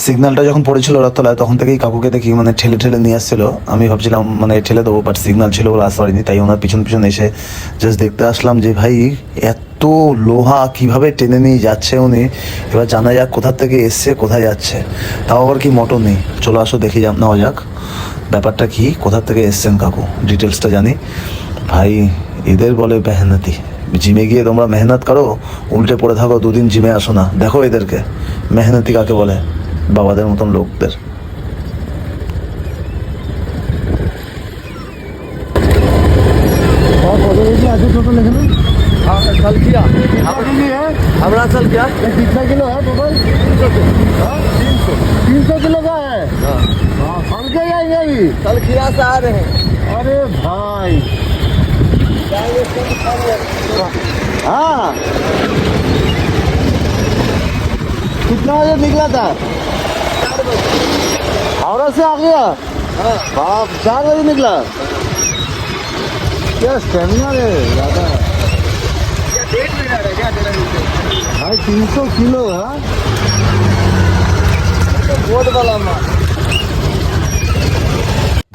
সিগন্যালটা যখন পড়েছিল রথতলায় তখন থেকেই কাকুকে দেখি মানে ঠেলে ঠেলে নিয়ে আসছিল। আমি ভাবছিলাম মানে ঠেলে দেবো, বাট সিগন্যাল ছিল বলে আসতে পারিনি, তাই ওনার পিছন পিছন এসে জাস্ট দেখতে আসলাম যে ভাই এত লোহা কিভাবে টেনে নিয়ে যাচ্ছে উনি। এবার জানা যাক কোথা থেকে এসছে কোথায় যাচ্ছে, তাও আবার কি মোটর নেই। চলো আসো দেখি নেওয়া যাক ব্যাপারটা কি, কোথা থেকে এসছেন কাকু, ডিটেলসটা জানি। ভাই এদের বলে মেহনতি। জিমে গিয়ে তোমরা মেহনত করো, উল্টে পড়ে থাকো, দুদিন জিমে আসো না। দেখো এদেরকে মেহনতি কাকে বলে, বাবাদের মতন লোকদের। और फोटो लीजिए, आगे फोटो लिख लो। हाँ कल किया कितना केजी है? हमारा चल किया ये कितना किलो है टोटल? 300 किलो का है। हाँ फल के जाएंगे अभी। कल किया से आ रहे हैं अरे भाई हाँ कितना बजे निकला था? हावड़ा से आ गया। बाप 4 बजे निकला। क्या स्टेमिना है दादा भाई। 300 किलो है बहुत वाला माल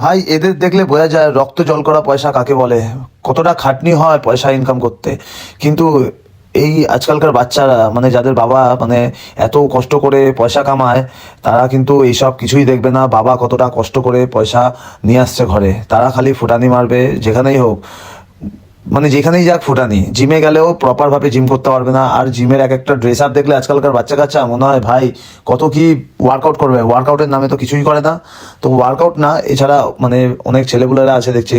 ভাই এদের দেখলে বোঝা যায় রক্ত জল করা পয়সা কাকে বলে, কতটা খাটনি হয় পয়সা ইনকাম করতে। কিন্তু এই আজকালকার বাচ্চারা মানে যাদের বাবা মানে এত কষ্ট করে পয়সা কামায়, তারা কিন্তু এইসব কিছুই দেখবে না। বাবা কতটা কষ্ট করে পয়সা নিয়ে আসছে ঘরে, তারা খালি ফুটানি মারবে যেখানেই হোক, মানে যেখানেই যাক ফুটানি। জিমে গেলেও প্রপার ভাবে জিম করতে পারবে না। আর জিমের এক একটা ড্রেস আপ দেখলে আজকালকার বাচ্চা কাচ্চা মনে হয় ভাই কত কি ওয়ার্কআউট করবে, ওয়ার্কআউটের নামে তো কিছুই করে না। তো ওয়ার্কআউট না, এছাড়া মানে অনেক ছেলেগুলোরা আছে দেখছি